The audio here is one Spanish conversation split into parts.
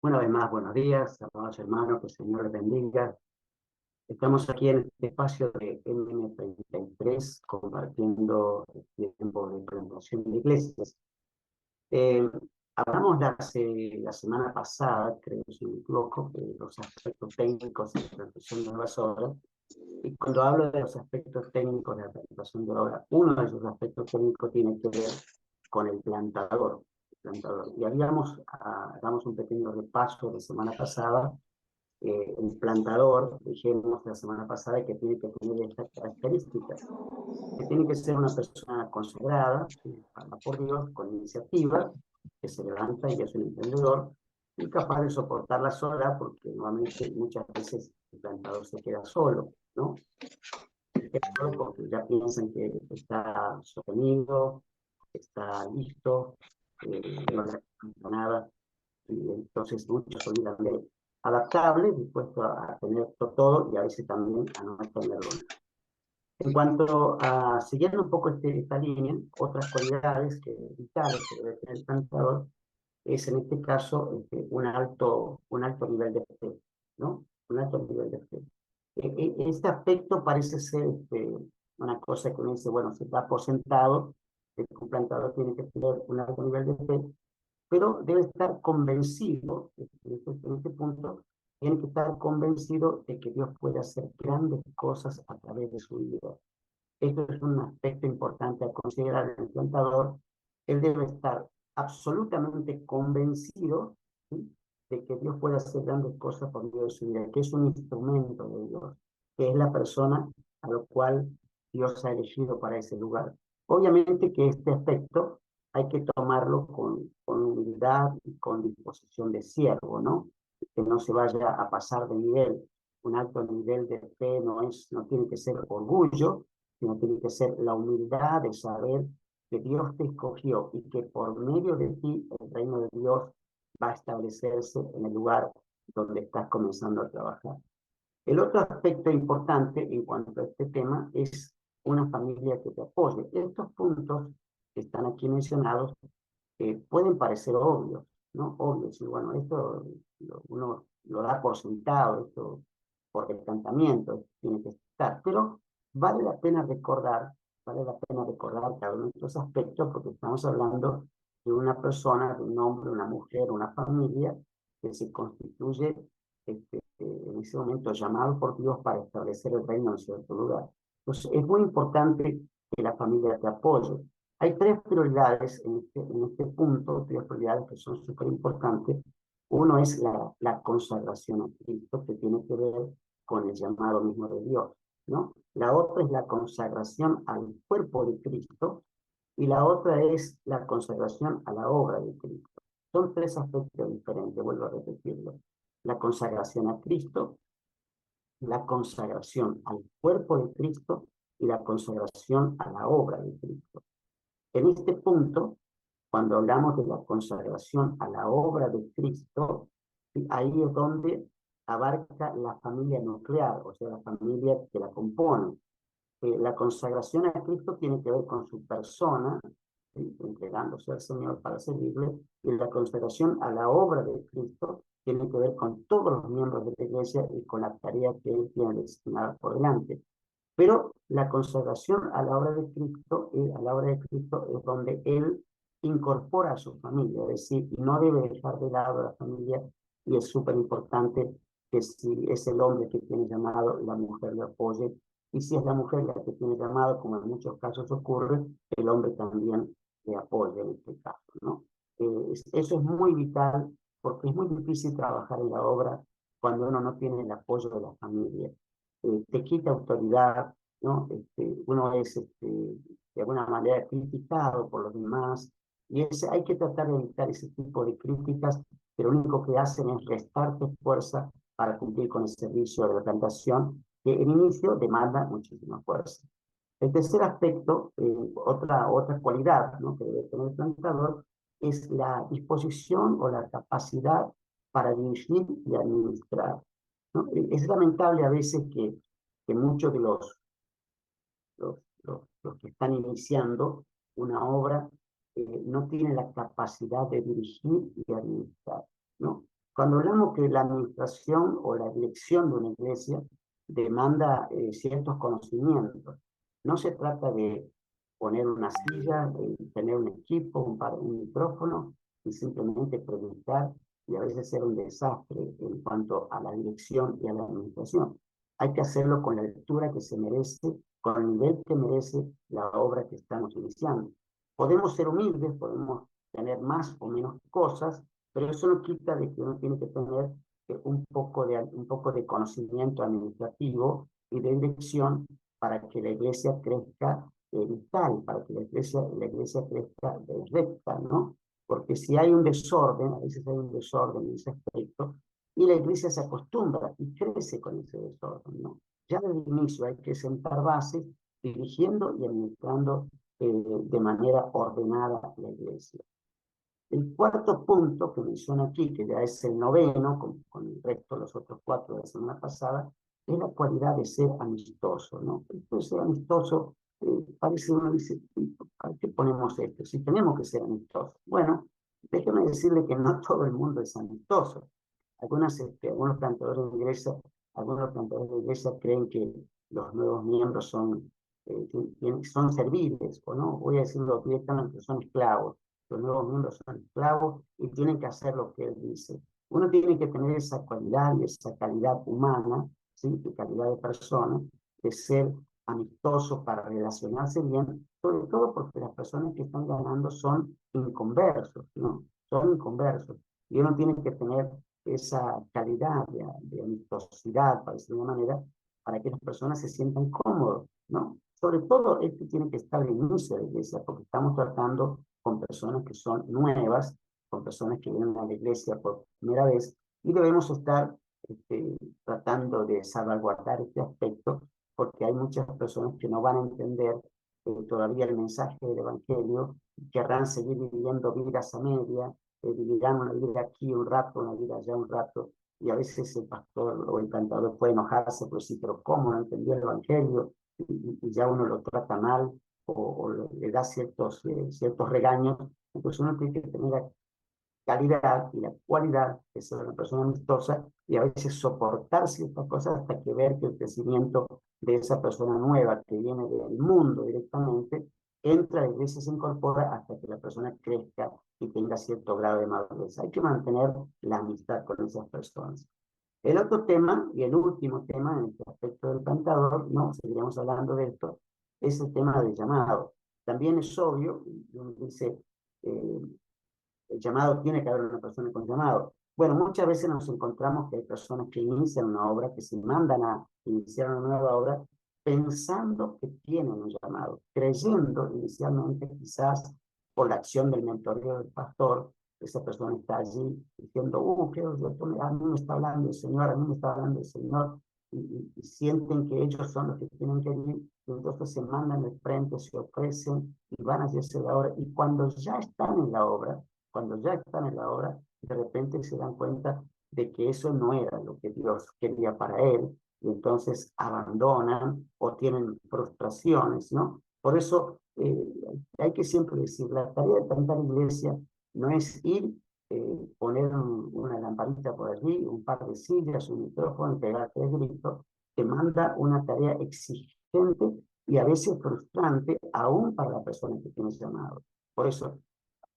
Una vez más, buenos días, amados hermanos, que el Señor les bendiga. Estamos aquí en este espacio de MM33 compartiendo el tiempo de plantación de iglesias. Eh, Hablamos la semana pasada, creo si no me equivoco, de los aspectos técnicos de la plantación de nuevas obras. Y cuando hablo de los aspectos técnicos de la plantación de obra, uno de esos aspectos técnicos tiene que ver con el plantador. Y damos un pequeño repaso de la semana pasada. El plantador, dijimos la semana pasada, que tiene que tener estas características, que tiene que ser una persona consagrada, que habla por Dios, con iniciativa, que se levanta y es un emprendedor, y capaz de soportar la soledad, porque nuevamente muchas veces el plantador se queda solo, ¿no? Se queda solo porque ya piensan que está sostenido, está listo, no le falta nada, y entonces muchos se olvidan de él. Adaptable, dispuesto a tener todo y a veces también a no tenerlo. En cuanto a, siguiendo un poco esta línea, otras cualidades vitales que debe tener el plantador es en este caso un alto nivel de fe, ¿no? Un alto nivel de fe. Este aspecto parece ser una cosa que uno dice, bueno, se da por sentado que un plantador tiene que tener un alto nivel de fe, pero debe estar convencido, en este punto, tiene que estar convencido de que Dios puede hacer grandes cosas a través de su vida. Esto es un aspecto importante a considerar en el plantador. Él debe estar absolutamente convencido, ¿sí?, de que Dios puede hacer grandes cosas por medio de su vida, que es un instrumento de Dios, que es la persona a la cual Dios ha elegido para ese lugar. Obviamente que este aspecto hay que tomarlo con humildad y con disposición de siervo, ¿no? Que no se vaya a pasar de nivel. Un alto nivel de fe no tiene que ser orgullo, sino tiene que ser la humildad de saber que Dios te escogió y que por medio de ti el reino de Dios va a establecerse en el lugar donde estás comenzando a trabajar. El otro aspecto importante en cuanto a este tema es una familia que te apoye. Estos puntos que están aquí mencionados pueden parecer obvios, ¿no? Obvios, y bueno, esto uno lo da por sentado, esto por decantamiento tiene que estar, pero vale la pena recordar, vale la pena recordar cada uno de estos aspectos porque estamos hablando de una persona, de un hombre, una mujer, una familia que se constituye en ese momento llamado por Dios para establecer el reino en cierto lugar. Entonces, es muy importante que la familia te apoye. Hay tres prioridades en este punto, tres prioridades que son súper importantes. Uno es la consagración a Cristo, que tiene que ver con el llamado mismo de Dios, ¿no? La otra es la consagración al cuerpo de Cristo y la otra es la consagración a la obra de Cristo. Son tres aspectos diferentes, vuelvo a repetirlo. La consagración a Cristo, la consagración al cuerpo de Cristo y la consagración a la obra de Cristo. En este punto, cuando hablamos de la consagración a la obra de Cristo, ahí es donde abarca la familia nuclear, o sea, la familia que la compone. La consagración a Cristo tiene que ver con su persona, ¿sí?, entregándose al Señor para servirle, y la consagración a la obra de Cristo tiene que ver con todos los miembros de la iglesia y con la tarea que Él tiene destinada por delante. Pero la consagración a la obra de Cristo, es donde Él incorpora a su familia, es decir, no debe dejar de lado a la familia, y es súper importante que si es el hombre que tiene llamado, la mujer le apoye, y si es la mujer la que tiene llamado, como en muchos casos ocurre, el hombre también le apoya en este caso, ¿no? Eso es muy vital porque es muy difícil trabajar en la obra cuando uno no tiene el apoyo de la familia. Te quita autoridad, ¿no? Uno es de alguna manera criticado por los demás, y hay que tratar de evitar ese tipo de críticas, que lo único que hacen es restarte fuerza para cumplir con el servicio de la plantación, que en inicio demanda muchísima fuerza. El tercer aspecto, otra cualidad, ¿no?, que debe tener el plantador, es la disposición o la capacidad para dirigir y administrar, ¿no? Es lamentable a veces que muchos de los que están iniciando una obra no tienen la capacidad de dirigir y administrar, ¿no? Cuando hablamos que la administración o la dirección de una iglesia demanda ciertos conocimientos, no se trata de poner una silla, tener un equipo, un micrófono y simplemente predicar y a veces ser un desastre en cuanto a la dirección y a la administración. Hay que hacerlo con la lectura que se merece, con el nivel que merece la obra que estamos iniciando. Podemos ser humildes, podemos tener más o menos cosas, pero eso no quita de que uno tiene que tener un poco de conocimiento administrativo y de dirección para que la iglesia crezca vital, para que la iglesia crezca recta, ¿no? Porque si hay un desorden, a veces hay un desorden en ese aspecto, y la iglesia se acostumbra y crece con ese desorden, ¿no? Ya desde el inicio hay que sentar bases dirigiendo y administrando de manera ordenada la iglesia. El cuarto punto que menciona aquí, que ya es el noveno, con el resto de los otros cuatro de la semana pasada, es la cualidad de ser amistoso, ¿no? Esto de ser amistoso, parece uno dice, ¿para qué ponemos esto? Si tenemos que ser amistosos. Bueno, déjeme decirle que no todo el mundo es amistoso. Algunos plantadores de iglesia, creen que los nuevos miembros son serviles, o no, voy a decirlo directamente, son esclavos. Los nuevos miembros son esclavos y tienen que hacer lo que él dice. Uno tiene que tener esa cualidad y esa calidad humana, ¿sí? Y calidad de persona, de ser amistoso para relacionarse bien, sobre todo porque las personas que están ganando son inconversos, ¿no? Son inconversos. Y uno tiene que tener esa calidad de amistosidad, para decirlo de una manera, para que las personas se sientan cómodos, ¿no? Sobre todo, esto tiene que estar al inicio de la iglesia, porque estamos tratando con personas que son nuevas, con personas que vienen a la iglesia por primera vez, y debemos estar tratando de salvaguardar este aspecto, porque hay muchas personas que no van a entender todavía el mensaje del Evangelio, querrán seguir viviendo vidas a media, vivirán una vida aquí un rato, una vida allá un rato, y a veces el pastor o el cantador puede enojarse, pues sí, pero ¿cómo no entendió el Evangelio? Y ya uno lo trata mal o le da ciertos regaños. Entonces uno tiene que tener la calidad y la cualidad de ser una persona amistosa y a veces soportar ciertas cosas hasta que ver que el crecimiento de esa persona nueva que viene del mundo directamente entra a la iglesia, se incorpora hasta que la persona crezca y tenga cierto grado de madurez. Hay que mantener la amistad con esas personas. El otro tema, y el último tema en este aspecto del cantador, no seguiremos hablando de esto, es el tema del llamado. También es obvio, uno dice, eh, el llamado tiene que haber una persona con llamado. Bueno, muchas veces nos encontramos que hay personas que inician una obra, que se mandan a iniciar una nueva obra, pensando que tienen un llamado, creyendo inicialmente quizás por la acción del mentoreo del pastor, esa persona está allí diciendo, a mí me está hablando el Señor, a mí me está hablando el Señor, y sienten que ellos son los que tienen que ir, y entonces se mandan de frente, se ofrecen y van a hacerse la obra, y cuando ya están en la obra, de repente se dan cuenta de que eso no era lo que Dios quería para él, y entonces abandonan o tienen frustraciones, ¿no? Por eso hay que siempre decir, la tarea de plantar iglesia no es ir, poner una lamparita por allí, un par de sillas, un micrófono, pegar tres gritos, te manda una tarea exigente y a veces frustrante, aún para la persona que tiene llamado. Por eso,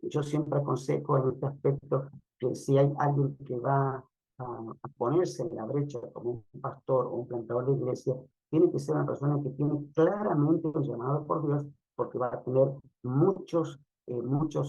yo siempre aconsejo en este aspecto que si hay alguien que va a ponerse en la brecha como un pastor o un plantador de iglesia, tiene que ser una persona que tiene claramente un llamado por Dios, porque va a tener muchos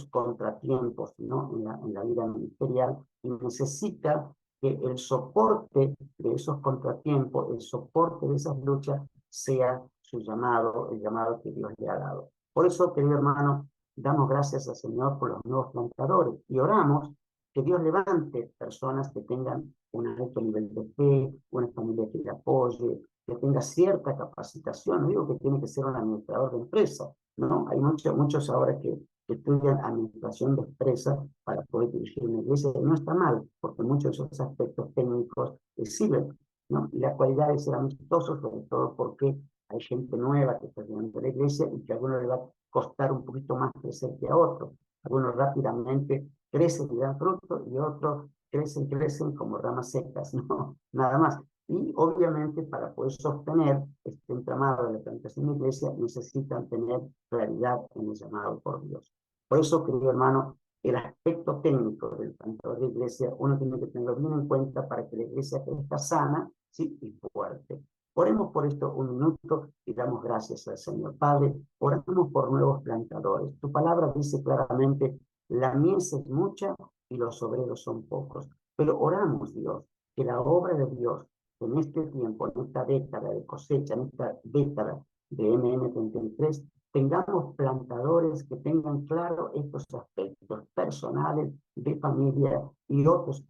contratiempos, ¿no? en la vida ministerial y necesita que el soporte de esos contratiempos, el soporte de esas luchas, sea su llamado, el llamado que Dios le ha dado. Por eso, querido hermano, damos gracias al Señor por los nuevos plantadores y oramos que Dios levante personas que tengan un alto nivel de fe, una familia que le apoye, que tenga cierta capacitación. No digo que tiene que ser un administrador de empresa, ¿no? Hay muchos ahora que estudian administración de empresa para poder dirigir una iglesia. No está mal, porque muchos de esos aspectos técnicos sirven, ¿no? Y la cualidad de ser amistosos, sobre todo porque hay gente nueva que está llegando a la iglesia y que a algunos le va a costar un poquito más crecer que a otros. Algunos rápidamente crecen y dan fruto y otros crecen como ramas secas, ¿no? Nada más. Y obviamente para poder sostener este entramado de la plantación de iglesia necesitan tener claridad en el llamado por Dios. Por eso, querido hermano, el aspecto técnico del plantador de iglesia uno tiene que tenerlo bien en cuenta para que la iglesia crezca sana, sí, y fuerte. Oremos por esto un minuto y damos gracias al Señor. Padre, oramos por nuevos plantadores. Tu palabra dice claramente, la mies es mucha y los obreros son pocos. Pero oramos, Dios, que la obra de Dios en este tiempo, en esta década de cosecha, en esta década de MM33, tengamos plantadores que tengan claro estos aspectos personales, de familia y otros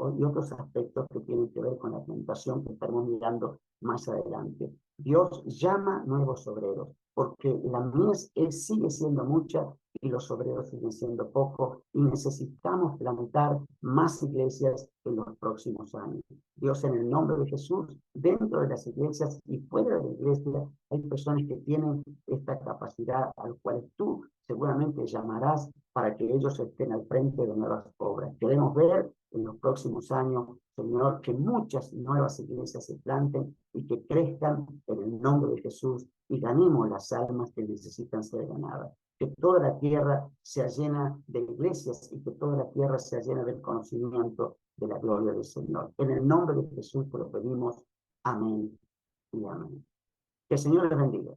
aspectos que tienen que ver con la plantación que estaremos mirando más adelante. Dios llama nuevos obreros, porque la mies sigue siendo mucha y los obreros siguen siendo pocos y necesitamos plantar más iglesias en los próximos años. Dios, en el nombre de Jesús, dentro de las iglesias y fuera de la iglesia, hay personas que tienen esta capacidad al cual tú seguramente llamarás para que ellos estén al frente de nuevas obras. Queremos ver en los próximos años, Señor, que muchas nuevas iglesias se planten y que crezcan en el nombre de Jesús y ganemos las almas que necesitan ser ganadas. Que toda la tierra sea llena de iglesias y que toda la tierra sea llena del conocimiento de la gloria del Señor. En el nombre de Jesús te lo pedimos. Amén y amén. Que el Señor les bendiga.